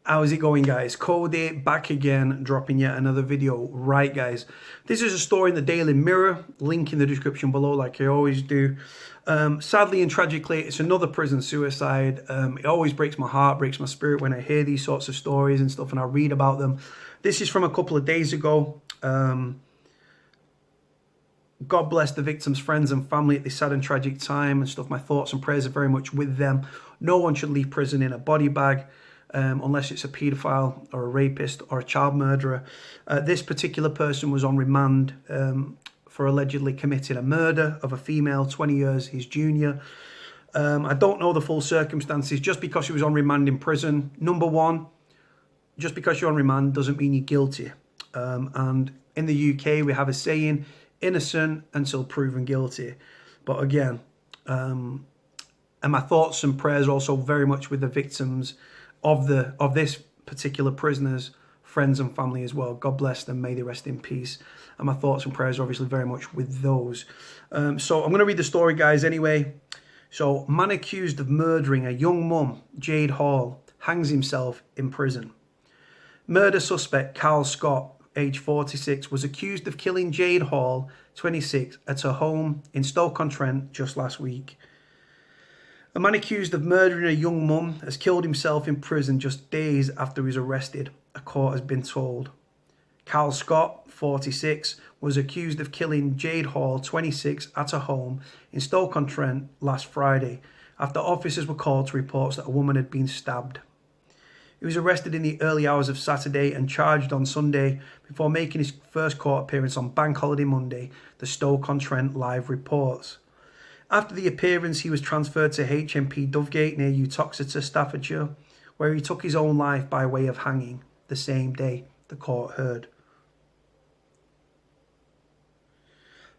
How's it going, guys? Cody back again, dropping yet another video. Right, guys, this is a story in the Daily Mirror, link in the description below like I always do. Sadly and tragically, it's another prison suicide. It always breaks my heart, breaks my spirit when I hear these sorts of stories and stuff and I read about them. This is from a couple of days ago. God bless the victims' friends and family at this sad and tragic time and stuff. My thoughts and prayers are very much with them. No one should leave prison in a body bag. Unless it's a paedophile or a rapist or a child murderer. This particular person was on remand for allegedly committing a murder of a female 20 years his junior. I don't know the full circumstances. Just because he was on remand in prison, number one, just because you're on remand doesn't mean you're guilty. And in the UK, we have a saying, innocent until proven guilty. But again, and my thoughts and prayers also very much with the victims of this particular prisoner's friends and family as well. God bless them, may they rest in peace. And my thoughts and prayers are obviously very much with those. So I'm going to read the story, guys, anyway. So, man accused of murdering a young mum, Jayde Hall, hangs himself in prison. Murder suspect Carl Scott, age 46, was accused of killing Jayde Hall, 26, at her home in Stoke-on-Trent just last week. A man accused of murdering a young mum has killed himself in prison just days after he was arrested, a court has been told. Carl Scott, 46, was accused of killing Jayde Hall, 26, at her home in Stoke-on-Trent last Friday, after officers were called to reports that a woman had been stabbed. He was arrested in the early hours of Saturday and charged on Sunday before making his first court appearance on Bank Holiday Monday, the Stoke-on-Trent Live reports. After the appearance, he was transferred to HMP Dovegate near Uttoxeter, Staffordshire, where he took his own life by way of hanging the same day, the court heard.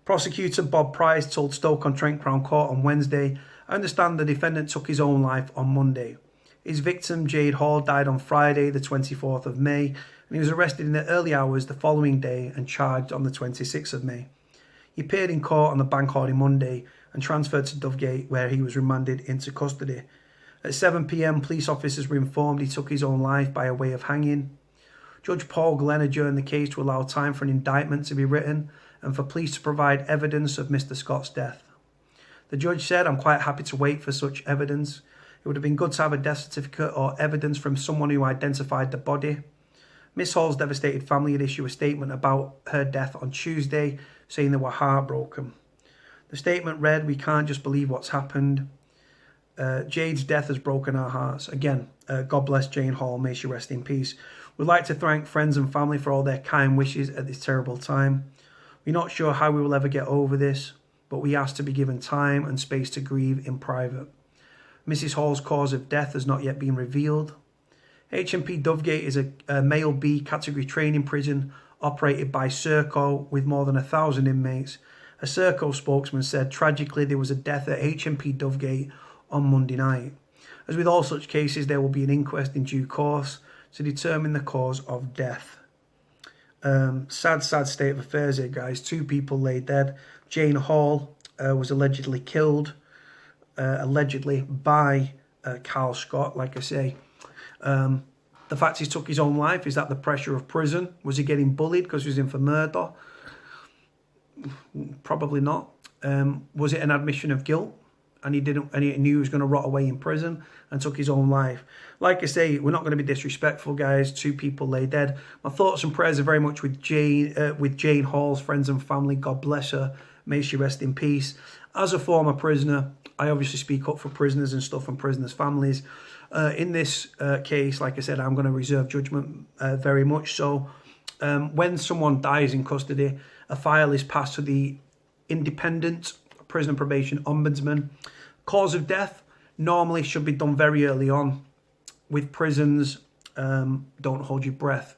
Prosecutor Bob Price told Stoke-on-Trent Crown Court on Wednesday, "I understand the defendant took his own life on Monday. His victim, Jayde Hall, died on Friday, the 24th of May, and he was arrested in the early hours the following day and charged on the 26th of May. He appeared in court on the Bank Holiday Monday and transferred to Dovegate, where he was remanded into custody. At 7 p.m, police officers were informed he took his own life by a way of hanging. Judge Paul Glenn adjourned the case to allow time for an indictment to be written and for police to provide evidence of Mr. Scott's death. The judge said, "I'm quite happy to wait for such evidence. It would have been good to have a death certificate or evidence from someone who identified the body." Miss Hall's devastated family had issued a statement about her death on Tuesday, saying they were heartbroken. The statement read, "We can't just believe what's happened. Jayde's death has broken our hearts." Again, God bless Jayde Hall, may she rest in peace. "We'd like to thank friends and family for all their kind wishes at this terrible time. We're not sure how we will ever get over this, but we ask to be given time and space to grieve in private. Mrs. Hall's cause of death has not yet been revealed." HMP Dovegate is a male B category training prison operated by Serco with more than 1,000 inmates. A Serco spokesman said, "Tragically, there was a death at HMP Dovegate on Monday night. As with all such cases, there will be an inquest in due course to determine the cause of death." Sad state of affairs here, guys. 2 people lay dead. Jayde Hall was allegedly killed, by Carl Scott, like I say. The fact he took his own life, is that the pressure of prison? Was he getting bullied because he was in for murder? Probably not. Was it an admission of guilt and he knew he was going to rot away in prison and took his own life? Like I say, we're not going to be disrespectful, guys. 2 people lay dead. My thoughts and prayers are very much with Jayde Hall's friends and family. God bless her, may she rest in peace. As a former prisoner, I obviously speak up for prisoners and stuff and prisoners' families. In this case, like I said, I'm going to reserve judgment very much so. When someone dies in custody, a file is passed to the Independent Prison and Probation Ombudsman. Cause of death normally should be done very early on. With prisons, don't hold your breath.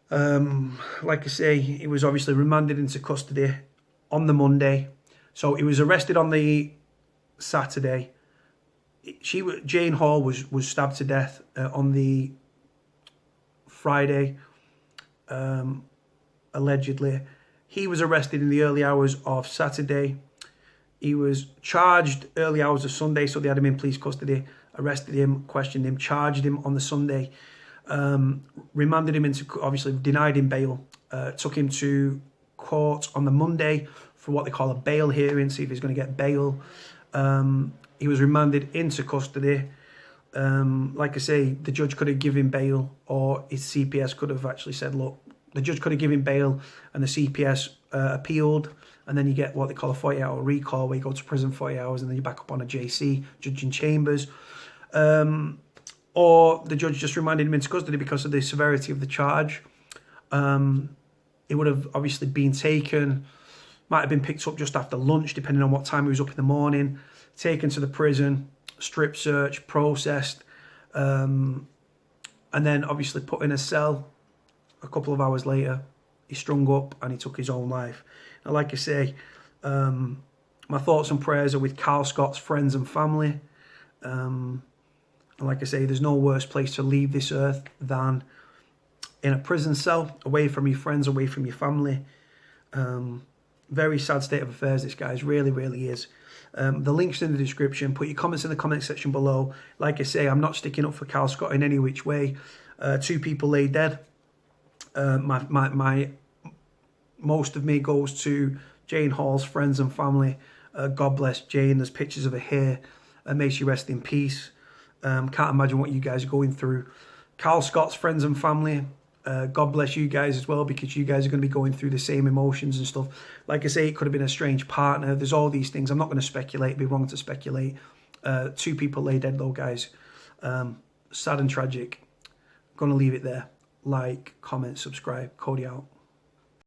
Like I say, he was obviously remanded into custody on the Monday. So he was arrested on the Saturday. Jayde Hall was stabbed to death on the Friday, allegedly. He was arrested in the early hours of Saturday. He was charged early hours of Sunday, so they had him in police custody arrested him, questioned him, charged him on the Sunday, remanded him into, obviously denied him bail, took him to court on the Monday for what they call a bail hearing, see if he's going to get bail. He was remanded into custody. Like I say, the judge could have given him bail, or his CPS could have actually said, look, the judge could have given him bail and the CPS appealed, and then you get what they call a 40-hour recall, where you go to prison 40 hours and then you're back up on a JC, judge in chambers. Or the judge just remanded him into custody because of the severity of the charge. It would have obviously been taken, might have been picked up just after lunch, depending on what time he was up in the morning, taken to the prison, strip search, processed, and then obviously put in a cell. A couple of hours later, he strung up and he took his own life. Now, like I say, my thoughts and prayers are with Carl Scott's friends and family. And like I say, there's no worse place to leave this earth than in a prison cell, away from your friends, away from your family. Very sad state of affairs, this, guys, really, really is. The link's in the description. Put your comments in the comment section below. Like I say, I'm not sticking up for Carl Scott in any which way. 2 people lay dead. My most of me goes to Jayde Hall's friends and family. God bless Jane. There's pictures of her here. May she rest in peace. Can't imagine what you guys are going through. Carl Scott's friends and family, God bless you guys as well, because you guys are going to be going through the same emotions and stuff. Like I say, it could have been a strange partner. There's all these things. I'm not going to speculate. It'd be wrong to speculate. 2 people lay dead though, guys. Sad and tragic. I'm going to leave it there. Like, comment, subscribe. Cody out.